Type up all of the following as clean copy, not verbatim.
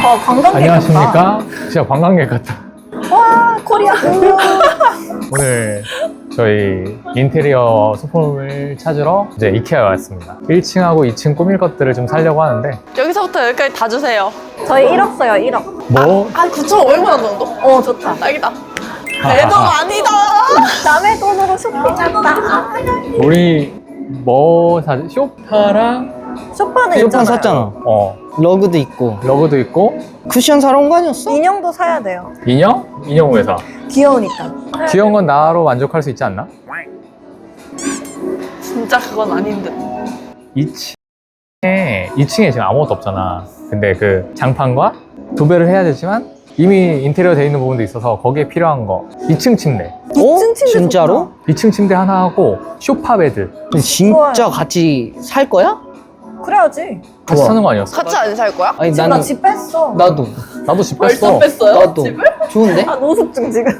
관광객 안녕하십니까? 진짜 관광객 같다. 같다. 와, 코리아. 오늘 저희 인테리어 소품을 찾으러 이제 이케아에 왔습니다. 1층하고 2층 꾸밀 것들을 좀 사려고 하는데 여기서부터 여기까지 다 주세요. 저희 1억 써요, 1억. 뭐? 한 9,500만 원 정도? 좋다. 딱이다. 대도 아니다. 남의 돈으로 쇼핑한다. 우리 뭐 사지? 쇼파랑 쇼파는 쇼파 있잖아요. 샀잖아. 러그도 있고 러그도 있고 쿠션 사러 온 거 아니었어? 인형도 사야 돼요. 인형? 인형 왜 사? 귀여우니까. 귀여운 건 나로 만족할 수 있지 않나? 진짜 그건 아닌 듯. 2층에 지금 아무것도 없잖아. 근데 그 장판과 도배를 해야 되지만 이미 인테리어 돼 있는 부분도 있어서 거기에 필요한 거 2층 침대 2층 침대 진짜로? 2층 침대 하나 하고 소파 베드 근데 진짜 좋아요. 같이 살 거야? 그래야지. 같이 우와. 사는 거 아니었어? 같이 안 살 거야? 아니 지금 나는 나 집 뺐어. 나도 나도 집 벌써 뺐어. 뺐어요? 나도 집을? 좋은데? 노숙증 지금.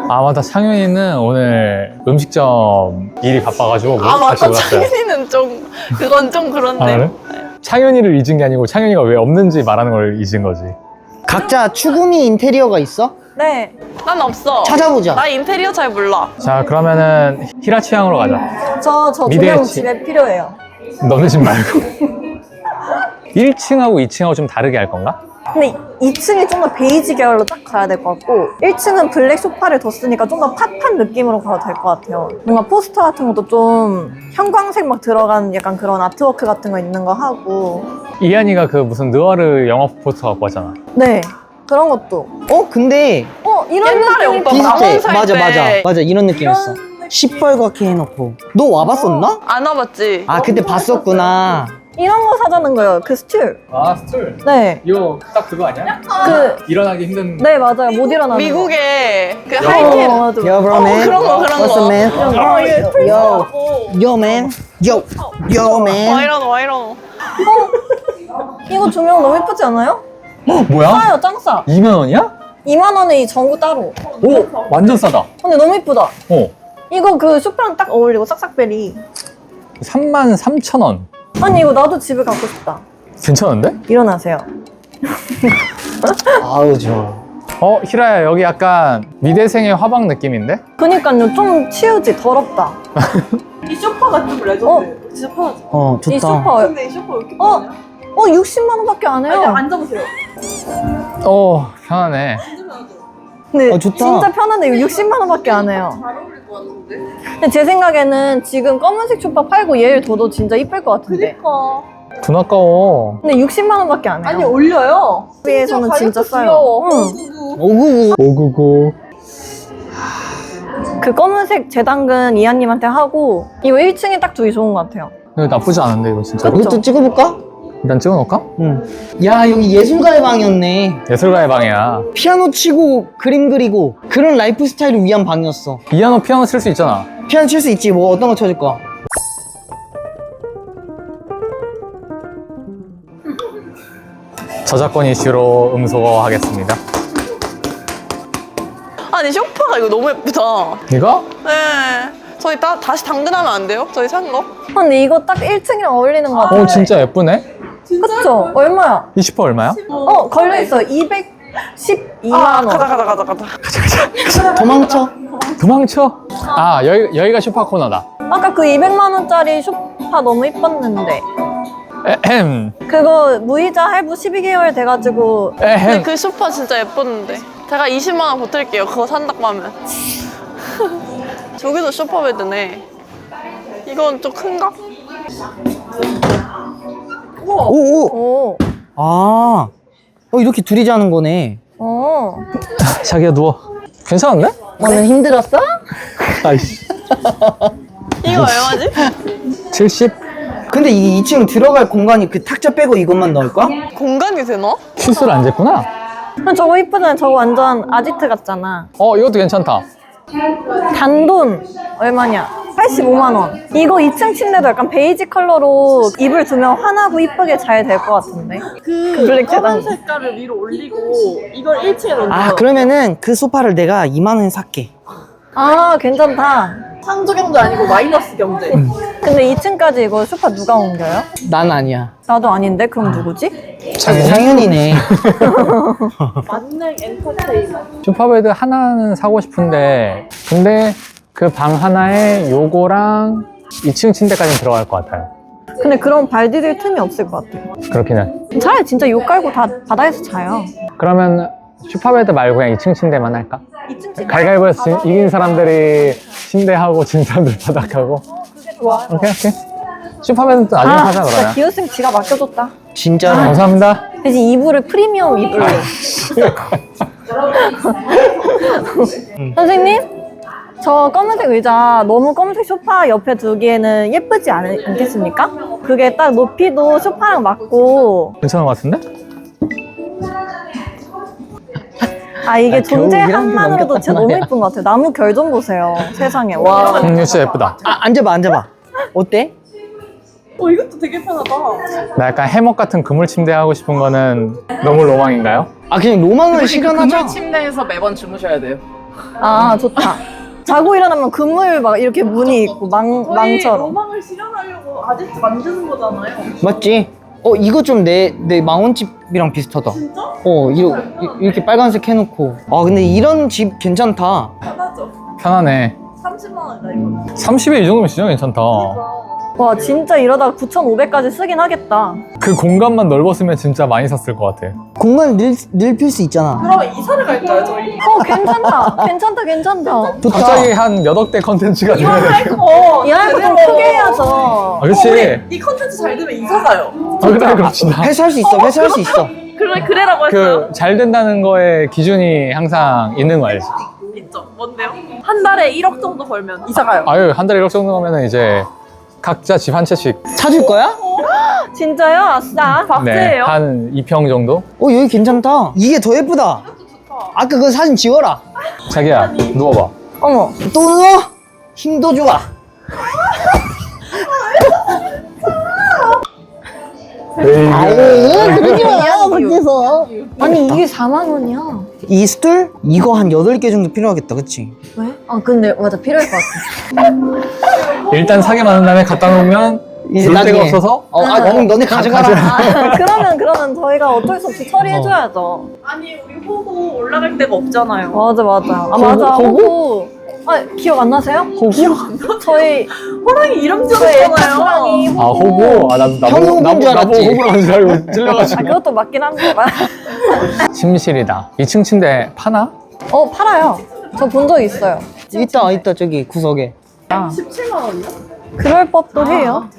아 맞다, 창현이는 오늘 음식점 일이 바빠가지고 아 같이 맞다. 놀았어요. 창현이는 좀 그건 좀 그런데. 아, 그래? 창현이를 잊은 게 아니고 창현이가 왜 없는지 말하는 걸 잊은 거지. 각자 추구미 인테리어가 있어? 네. 난 없어. 찾아보자. 나 인테리어 잘 몰라. 자 그러면은 히라 취향으로 가자. 저 조명 미대치. 집에 필요해요. 너네 집 말고 1층하고 2층하고 좀 다르게 할 건가? 근데 2층이 좀 더 베이지 계열로 딱 가야 될 것 같고 1층은 블랙 소파를 뒀으니까 좀 더 팟한 느낌으로 가도 될 것 같아요. 뭔가 포스터 같은 것도 좀 형광색 막 들어간 약간 그런 아트워크 같은 거 있는 거 하고 이한이가 그 무슨 느와르 영화 포스터 갖고 왔잖아. 네 그런 것도 근데 이런 옛날에 느낌이 오빠 비슷해. 망원 비슷해. 살 맞아 때. 맞아 이런 느낌이었어. 시뻘겋게 해놓고. 너 와봤었나? 안 와봤지? 아 그때 봤었구나. 이런 거 사자는 거예요. 그 스툴. 아 스툴. 네. 이거 딱 그거 아니야? 일어나기 힘든. 네 맞아요. 못 일어나는 미국의 그 거. 하이텔. 맞아. Yo bro man. 그런 거, 그런 What's 거. up man? Yo. Yo man. Yo. Yo 와 man. 이러노 와 이러노. 이거 조명 너무 예쁘지 않아요? 뭐야? 싸요. 짱 싸. 2만 원이야? 2만 원에 이 전구 따로. 오 완전 싸다. 근데 너무 예쁘다. 이거 그 쇼파랑 딱 어울리고 싹싹베리. 33,000원. 아니 이거 나도 집에 갖고 싶다. 괜찮은데? 일어나세요. 아우 좋아. 히라야 여기 약간 미대생의 화방 느낌인데? 그니까요 좀 치우지 더럽다. 이 소파가 좀 레전드. 진짜 편하지. 좋다. 이 소파 근데 이 소파 왜 이렇게 어? 편하냐? 60만 원밖에 안 해요. 아니 앉아보세요. 편하네. 근데 좋다. 진짜 편한데 이거 60만 원밖에 안 해요. 잘 어울릴 것 같은데. 근데 제 생각에는 지금 검은색 소파 팔고 얘를 둬도 진짜 이쁠 것 같은데. 그니까. 돈 아까워. 근데 60만 원밖에 안 해요. 아니 올려요. 비해서는 진짜 가격도 싸요. 귀여워. 응. 599. 599. 그 검은색 재당근 이한님한테 하고 이거 1층에 딱 두기 좋은 것 같아요. 이거 나쁘지 않은데 이거 진짜. 그쵸? 이것도 찍어볼까? 일단 찍어놓을까? 응. 야 여기 예술가의 방이었네. 예술가의 방이야. 피아노 치고 그림 그리고 그런 라이프 스타일을 위한 방이었어. 이한호 피아노 칠 수 있잖아. 피아노 칠 수 있지. 뭐 어떤 거 쳐줄 거야? 저작권 이슈로 음소거하겠습니다. 아니 소파가 이거 너무 예쁘다. 이거? 네. 저희 다시 당근하면 안 돼요? 저희 산 거? 근데 이거 딱 1층이랑 어울리는 것 같아요. 진짜 예쁘네. 그쵸? 얼마야? 이 슈퍼 얼마야? 걸려있어. 212만 원. 가자. 도망쳐. 도망쳐. 여기가 슈퍼 코너다. 아까 그 200만 원짜리 소파 너무 이뻤는데. 에헴. 그거 무이자 할부 12개월 돼가지고 근데 에헴. 그 소파 진짜 예뻤는데. 제가 20만 원 보탤게요. 그거 산다고 하면. 저기도 소파 베드네. 이건 좀 큰가? 오오. 오. 아. 이렇게 둘이 자는 거네. 자기야 누워. 괜찮은데? 오늘 힘들었어? 아이씨. 이거 얼마지? 70? 근데 이 2층 들어갈 공간이 그 탁자 빼고 이것만 넣을까? 공간이 되나? 키스를 안 쟀구나. 저거 이쁘잖아. 저거 완전 아지트 같잖아. 이것도 괜찮다. 단돈 얼마냐? 85만 원. 이거 2층 침대도 약간 베이지 컬러로 이불 두면 환하고 이쁘게 잘 될 것 같은데. 그 블랙 재단. 검은 색깔을 위로 올리고 이걸 1층에 넣는 아 그러면은 그 소파를 내가 2만 원에 살게. 괜찮다. 상조 경제 아니고 마이너스 경제. 근데 2층까지 이거 소파 누가 옮겨요? 난 아니야. 나도 아닌데 그럼 누구지? 상윤이네. 만능 엔터테인먼트. 슈퍼베드 하나는 사고 싶은데 근데 그 방 하나에 요거랑 2층 침대까지 들어갈 것 같아요. 근데 그런 발 디딜 틈이 없을 것 같아요. 그렇긴 해. 차라리 진짜 욕 깔고 다 바닥에서 자요. 그러면 슈퍼베드 말고 그냥 2층 침대만 할까? 2층 침대. 갈갈보에서 이긴 사람들이 침대하고 진 사람들 바닥하고. 좋아. 오케이. 슈퍼베드는 또 나중에 하자 진짜 그러면. 기우쌤 지가 맡겨줬다. 진짜로. 감사합니다. 대신 이불을 프리미엄 이불로. 선생님? 저 검은색 의자 너무 검은색 소파 옆에 두기에는 예쁘지 않겠습니까? 그게 딱 높이도 소파랑 맞고 괜찮은 것 같은데? 이게 아, 존재 겨우 1학년 한만으로도 넘겼단 진짜 너무 말이야. 예쁜 것 같아요. 나무 결 좀 보세요. 세상에. 와. 이거 진짜 예쁘다. 앉아봐. 어때? 이것도 되게 편하다. 나 약간 해먹 같은 그물 침대 하고 싶은 거는 너무 로망인가요? 그냥 로망을 실현하자. 그물 침대에서 매번 주무셔야 돼요. 좋다. 자고 일어나면 그물 막 이렇게 문이 있고 망처럼. 로망을 실현하려고 아지트 만드는 거잖아요. 맞지? 이거 좀 내 망원집이랑 비슷하다. 진짜? 이렇게 빨간색 해놓고. 근데 이런 집 괜찮다. 편하죠. 편하네. 30만 원이다 이거. 30에 이 정도면 진짜 괜찮다. 와 진짜 이러다가 9,500까지 쓰긴 하겠다. 그 공간만 넓었으면 진짜 많이 샀을 것 같아. 공간 넓힐 수 있잖아. 그러면 이사를 갈까요 저희? 괜찮다. 좋다. 갑자기 한 몇 억대 컨텐츠가 이거 되면 할 거. 이할 거좀 크게 해야죠. 그렇지. 이 컨텐츠 잘 되면 이사 가요. 그래 그럽시다. 회수할 수 있어. 회수할 수 있어. 그래라고 했어요. 그 잘 된다는 거에 기준이 항상 있는 거 알지? 있죠. 뭔데요? 한 달에 1억 정도 벌면 이사 가요. 아유 한 달에 1억 정도 하면은 이제 각자 집 한 채씩 사줄 거야? 진짜요? 아싸. 박제예요? 한 2평 정도? 여기 괜찮다. 이게 더 예쁘다. 아까 그 사진 지워라. 자기야 누워봐. 어머. 또 누워. 힘도 좋아. 그러지 마. 밖에서. 아니 이게 4만 원이야. 이 스툴? 이거 한 8개 정도 필요하겠다. 그치? 왜? 근데 맞아 필요할 것 같아. 일단 사게 많은 다음에 갖다 놓으면 이제 볼 데가 나중에. 없어서 그럼 너네 가져가라. 그러면 저희가 어쩔 수 없이 처리해줘야죠. 아니 우리 호구 올라갈 데가 없잖아요. 맞아. 맞아. 호구. 기억 안 나세요? 기억 안 나? 저희 호랑이 이름 저희 지었잖아요. 호랑이 호구? 형이 호구인 줄 알았지. 호구로 한줄 알고 찔려가지고. 그것도 맞긴 합니다. 침실이다. 2층 침대 파나? 팔아요. 저 본 적 있어요. 있다 저기 구석에. 17만 원이요? 그럴 법도 해요.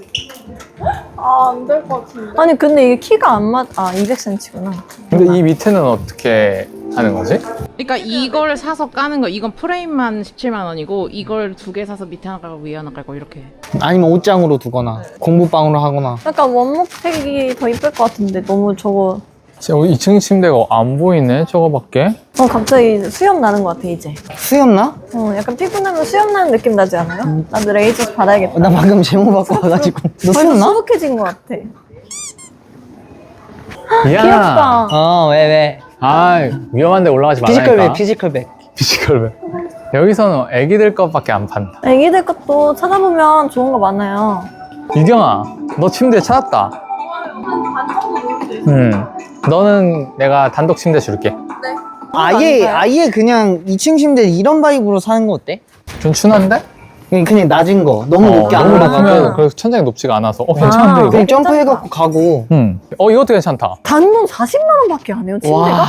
안 될 것 같은데. 아니 근데 이게 키가 안 맞. 200cm구나. 근데 이 밑에는 어떻게 하는 거지? 그러니까 이걸 사서 까는 거, 이건 프레임만 17만 원이고 이걸 2개 사서 밑에 하나 깔고 위에 하나 깔고 이렇게. 아니면 옷장으로 두거나 공부방으로 하거나. 약간 원목색이 더 이쁠 것 같은데 너무 저거. 진짜 2층 침대가 안 보이네 저거밖에. 갑자기 수염 나는 것 같아 이제. 수염나? 약간 피곤하면 수염 나는 느낌 나지 않아요? 나도 레이저 받아야겠다. 나 방금 제모 받고 와가지고. 너 벌써 수염나? 수북해진 것 같아. 이야. 귀엽다. 왜? 위험한데 올라가지 말라니까. 피지컬백. 피지컬백. 여기서는 애기들 것밖에 안 판다. 애기들 것도 찾아보면 좋은 거 많아요. 이경아, 너 침대 찾았다. 너는 내가 단독 침대 줄게. 아예 그냥 2층 침대 이런 바이브로 사는 거 어때? 좀 춘한데? 그냥 낮은 거. 너무 높게 안 너무 올라가고. 높으면 그래서 천장이 높지가 않아서 괜찮은데 이거? 그냥 점프해갖고 가고. 이것도 괜찮다. 단돈 40만 원밖에 안 해요 침대가? 와.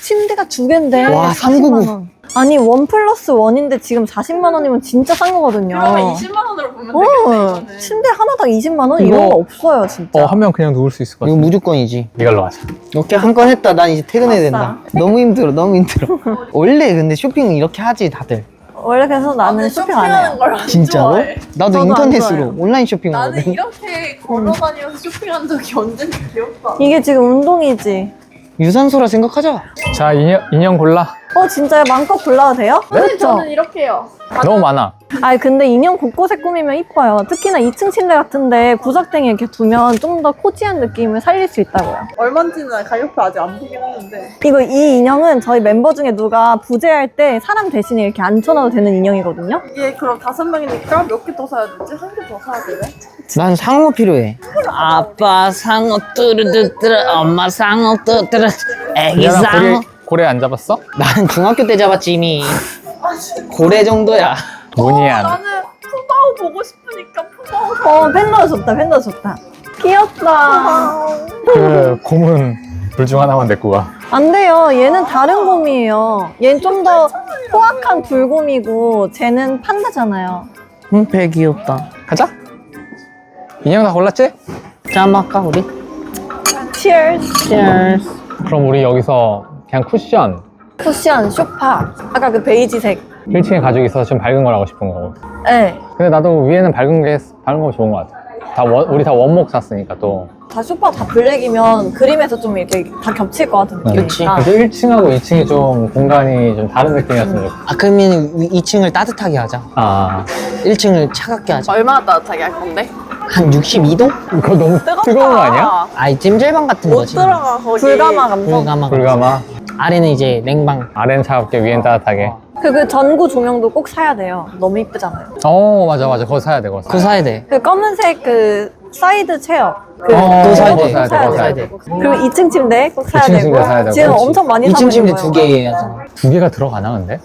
침대가 2개인데 와, 40만 원. 아니 1+1인데 지금 40만 원이면 진짜 싼 거거든요. 그러면 20만 원으로 보면 되겠네. 침대 하나당 20만 원? 이거- 이런 거 없어요 진짜. 한 명 그냥 누울 수 있을 것 이거 같아. 무조건이지. 이걸로 하자. 오케이, 한 건 했다. 난 이제 퇴근해야 아싸. 된다. 너무 힘들어. 원래 근데 쇼핑은 이렇게 하지, 다들. 원래 그래서 나는 쇼핑 안 해요. 걸안 진짜로? 좋아해. 나도 저도 안 인터넷으로 좋아해요. 온라인 쇼핑하거든. 나는 이렇게 걸어다니면서 쇼핑한 적이 언젠지 기억도 안 나. 이게 지금 운동이지. 유산소라 생각하자. 자, 인형 골라. 진짜요? 마음껏 골라도 돼요? 선생님 저는 이렇게 해요. 너무 많아. 아니 근데 인형 곳곳에 꾸미면 이뻐요. 특히나 2층 침대 같은데 구석탱이 이렇게 두면 좀 더 코지한 느낌을 살릴 수 있다고요. 얼마인지는 가격표 아직 안 보긴 했는데. 이 인형은 저희 멤버 중에 누가 부재할 때 사람 대신에 이렇게 앉혀놔도 되는 인형이거든요. 이게 그럼 5명이니까 몇 개 더 사야 되지? 한 개 더 사야 되네? 난 상어 필요해. 아빠 상어 뚜르르뚜르, 엄마 상어 뚜르르, 애기 미안아, 상어. 고래 안 잡았어? 난 중학교 때 잡았지 이미. 고래 정도야. 무늬야. 나는 푸바오 보고 싶으니까 푸바오. 팬더 좋다, 팬더 좋다. 귀엽다. 그 곰은 둘 중 하나만 데리고 가. 안 돼요. 얘는 다른 곰이에요. 얘는 좀 더 포악한 불곰이고 쟤는 판다잖아요. 배 귀엽다. 가자. 인형 다 골랐지? 짠 할까 우리? Cheers. Cheers. 그럼 우리 여기서 그냥 쿠션 쿠션, 소파. 아까 그 베이지색. 1층에 가지고 있어서 좀 밝은 걸 하고 싶은 거고. 네. 근데 나도 위에는 밝은 거 좋은 것 같아. 우리 다 원목 샀으니까 또. 다 소파 다 블랙이면 그림에서 좀 이렇게 다 겹칠 것 같은 느낌이니까. 그래서 1층하고 2층이 좀 공간이 좀 다른 느낌이었으면 좋겠어. 아 그러면 2층을 따뜻하게 하자. 아, 1층을 차갑게 하자. 얼마나 따뜻하게 할 건데? 한 62도? 그거 너무 뜨거운 거 아니야? 아이 찜질방 같은 못 거지. 들어가 거기. 불가마 감성. 불가마. 불가마. 아래는 이제 냉방. 아래는 차갑게, 위엔 따뜻하게. 그 전구 조명도 꼭 사야 돼요. 너무 이쁘잖아요. 맞아. 그거 사야 돼, 그거 그거 사야 돼. 그 검은색 그 사이드 체어. 그거 사야 돼. 그거 사야 돼. 그리고 2층 침대 꼭 사야 2층 되고. 침대 사야 되고. 지금 그렇지. 엄청 많이 2층 사고 침대 있는 2개 거예요. 해야죠. 두 개가 들어가나, 근데?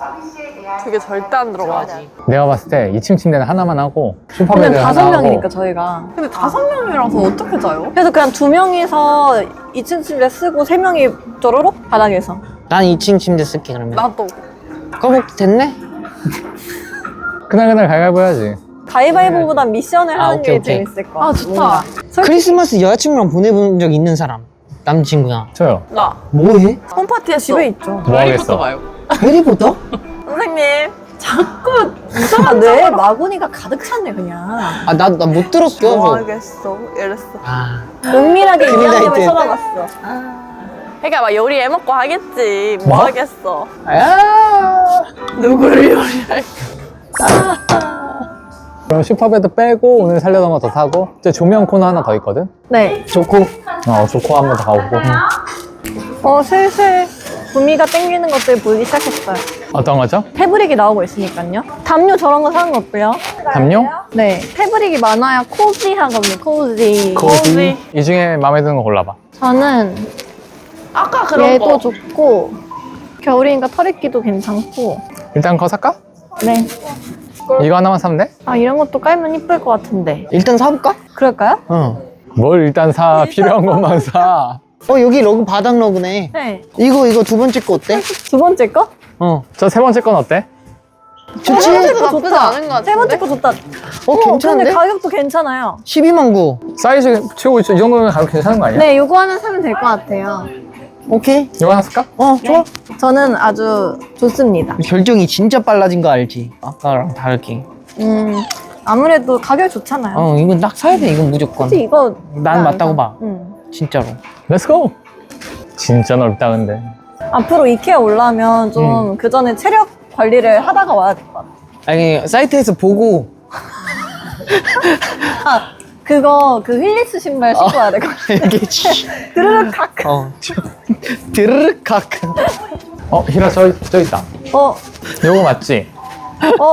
그게 절대 안 들어가지. 내가 봤을 때 2층 침대는 하나만 하고, 그냥 슈퍼베드 하나 5명이니까 하고. 저희가. 근데 5명이라서 어떻게 자요? 그래서 그냥 2명이서 2층 침대 쓰고 3명이 쪼로록 바닥에서. 난 2층 침대 쓸게 그러면. 나도. 꺼먹 됐네? 그날 가위바위보 해야지. 가위바위보보단 미션을 아, 하는 오케이, 게 오케이. 재밌을 것 같아. 아, 좋다. 뭔가. 크리스마스 여자친구랑 보내본 적 있는 사람. 남친구야. 저요. 나. 뭐해? 홈파티 했어. 집에 있죠. 뭐 하겠어? 해리포터? 선생님 자꾸 아, 네. 마구니가 가득 찼네, 그냥. 아, 나 못 들었어. 뭐 하겠어 이랬어. 아, 은밀하게 이양님을 그린라이트. 쳐다봤어. 그러니까 막 요리 해먹고 하겠지. 뭐 뭐? 하겠어. 아, 누구를 요리할? 그럼 슈퍼베드 빼고 오늘 살려던 거 더 사고, 이제 조명 코너 하나 더 있거든? 네. 좋고. 조코 한 번 더 가보고. 슬슬 구미가 땡기는 것들 보이기 시작했어요. 어떤 거죠? 패브릭이 나오고 있으니까요. 담요 저런 거 사는 거 어때요? 담요? 네. 패브릭이 많아야 코지하거든요, 코지. 코지. 이 중에 마음에 드는 거 골라봐. 저는 아까 그런 얘도 거. 좋고, 겨울이니까 털입기도 괜찮고. 일단 그거 살까? 네. 이거 하나만 사면 돼? 아, 이런 것도 깔면 이쁠 것 같은데. 일단 사볼까? 그럴까요? 뭘 일단 사. 필요한 것만 사. 여기 러그 바닥 러그네. 네. 이거 두 번째 거 어때? 두 번째 거? 저 세 번째 건 어때? 좋지? 세 번째 거 나쁘지 좋다. 않은 것 세 번째 같은데? 거 좋다. 괜찮은데? 근데 가격도 괜찮아요. 12만 9. 사이즈 치고 이 정도면 가격 괜찮은 거 아니야? 네, 요거 하나 사면 될 것 같아요. 오케이. 이거 하나 살까? 좋아. 저는 아주 좋습니다. 결정이 진짜 빨라진 거 알지? 아까랑 다르게. 아무래도 가격이 좋잖아요. 이건 딱 사야 돼. 이건 무조건. 혹시 이거 난 맞다고 봐. 응. 진짜로. 렛츠고! 진짜 넓다 근데. 앞으로 이케아 올라면 좀 그 전에 체력 관리를 하다가 와야 될 것 같아. 아니, 사이트에서 보고. 아, 그거 그 휠리스 신발 신고 와야 될 것 같아. 이렇게 드르륵 칵. 드르륵 칵. 히라 저 있다. 요거 맞지?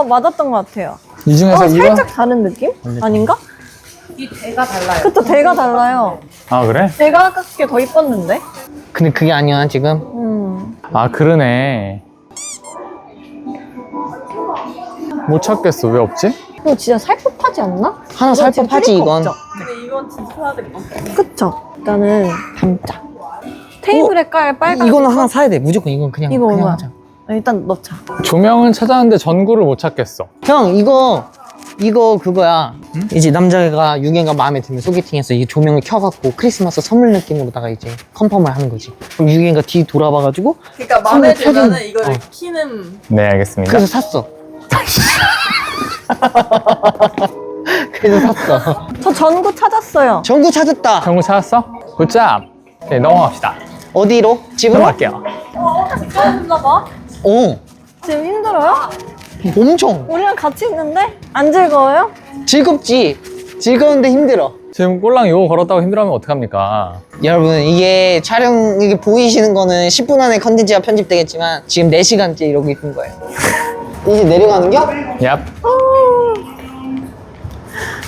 맞았던 것 같아요. 이 중에서 이거? 살짝 다른 느낌? 아닌가? 이 대가 달라요. 그쵸, 대가 달라요. 아 그래? 대가 아깝게 더 이뻤는데? 근데 그게 아니야, 지금. 아 그러네. 못 찾겠어. 왜 없지? 이거 진짜 살 법하지 않나? 하나 이건 살 지금 법하지, 필요가 이건. 없죠? 근데 이건 진짜 사야 될 것 같아. 그쵸? 일단은 담자. 테이블에 깔 빨간 이거는 거. 하나 사야 돼. 무조건 이건 그냥. 이거 그냥 얼마야? 하자. 일단 넣자. 조명은 찾았는데 전구를 못 찾겠어. 형, 이거 그거야. 이제 남자가 유행가 마음에 들면 소개팅에서 이 조명을 켜갖고 크리스마스 선물 느낌으로다가 이제 컨펌을 하는 거지. 그럼 유행가 뒤 돌아봐가지고 그러니까 마음에 선물 들면은 켜진- 이거를 어. 키는. 네 알겠습니다. 그래서 샀어. 그래서 샀어. 저 전구 찾았어요. 전구 찾았다. 전구 찾았어? 굿잡. 네 넘어갑시다. 어디로? 집으로? 넘어갈게요. 찾았나 봐. 지금 힘들어요? 엄청 우리랑 같이 있는데? 안 즐거워요? 즐겁지. 즐거운데 힘들어. 지금 꼴랑 이거 걸었다고 힘들어하면 어떡합니까? 여러분 이게 촬영 이게 보이시는 거는 10분 안에 컨텐츠가 편집되겠지만 지금 4시간째 이러고 있는 거예요. 이제 내려가는겨? 얍.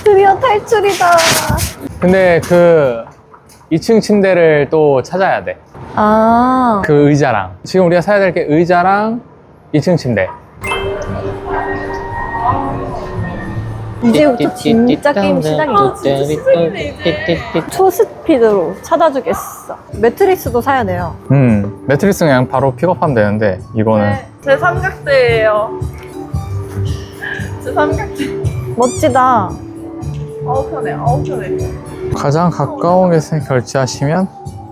드디어 탈출이다. 근데 그 2층 침대를 또 찾아야 돼. 아, 그 의자랑. 지금 우리가 사야 될 게 의자랑 2층 침대. 이제부터 진짜 게임 시작이겠지. 초스피드로 찾아주겠어. 매트리스도 사야 돼요. 매트리스는 그냥 바로 픽업하면 되는데 이거는 네, 제 삼각대예요. 제 삼각대. 멋지다. 아우 편해. 아우 편해. 가장 가까운 곳에 결제하시면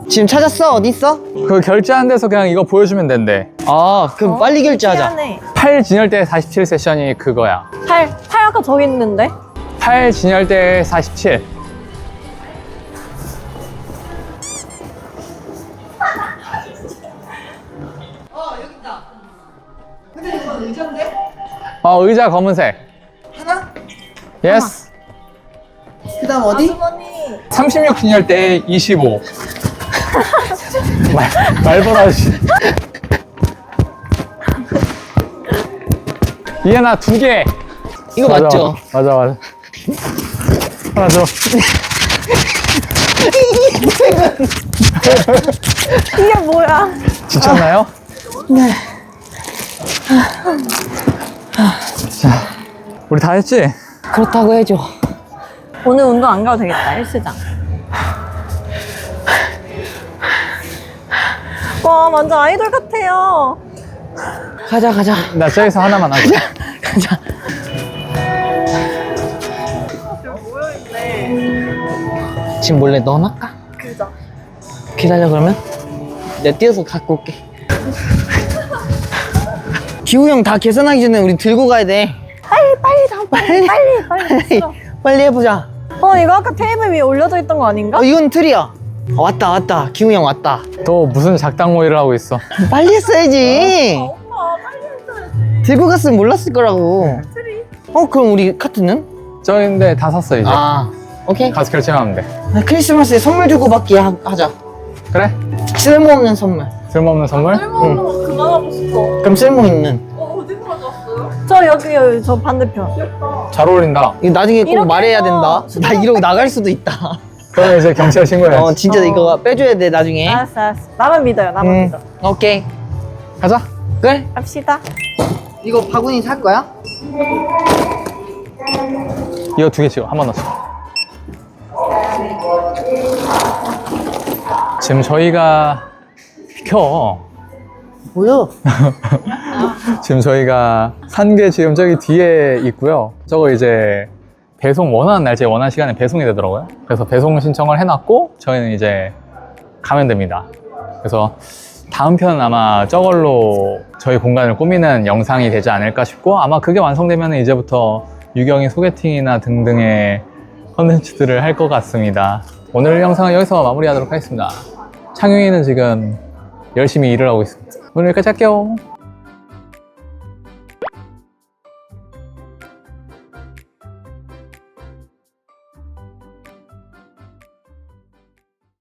지금 찾았어? 어디 있어? 그 결제한 데서 그냥 이거 보여주면 된대. 아 그럼 빨리 결제하자. 미안해. 8 진열대 47 세션이 그거야. 팔 아까 저기 있는데? 8 진열대 47. 의자 검은색. 하나? 예스. 그 다음 어디? 36 진열대 25. 말벌하시. 이해나 2개. 이거 맞죠? 맞아. 하나 줘. 이게 뭐야? 지쳤나요? 네. 자, 우리 다 했지? 그렇다고 해줘. 오늘 운동 안 가도 되겠다, 헬스장. 와, 완전 아이돌 같아요. 가자. 나 저기서 하나만 하자. 가자. 지금 몰래 넣어놨까? 그죠. 기다려 그러면? 내가 뛰어서 갖고 올게. 기우 형 다 계산하기 전에 우리 들고 가야 돼. 빨리. 빨리 해보자. 이거 아까 테이블 위에 올려져 있던 거 아닌가? 이건 틀이야. 왔다. 기우 형 왔다. 또 무슨 작당 모의를 하고 있어? 빨리 했어야지. 들고 갔으면 몰랐을 거라고. 그럼 우리 카트는? 저인데 다 샀어 이제. 오케이. 가서 결제하면 돼. 크리스마스에 선물 주고받기 하자. 그래? 쓸모없는 선물. 쓸모없는 선물? 그만하고 싶어. 그럼 쓸모있는. 어디서 가져왔어요? 저 여기 저 반대편. 잘 어울린다. 이거 나중에 꼭 이렇게 말해야 해서 된다. 나 이러고 나갈 수도 있다. 그러면 이제 경찰 신고해야지. 진짜 이거 빼줘야 돼 나중에. 알았어. 나만 믿어요, 나만 믿어. 오케이. 가자. 그래? 갑시다. 이거 바구니 살 거야? 이거 2개 찍어. 한 번 넣자. 지금 저희가 비켜. 뭐야? 지금 저희가 산 게 지금 저기 뒤에 있고요. 저거 이제 배송 원하는 날짜에 원하는 시간에 배송이 되더라고요. 그래서 배송 신청을 해놨고 저희는 이제 가면 됩니다. 그래서 다음 편은 아마 저걸로 저희 공간을 꾸미는 영상이 되지 않을까 싶고, 아마 그게 완성되면 이제부터 유경이 소개팅이나 등등의 컨텐츠들을 할 것 같습니다. 오늘 영상은 여기서 마무리하도록 하겠습니다. 창윤이는 지금 열심히 일을 하고 있습니다. 오늘 여기까지 할게요.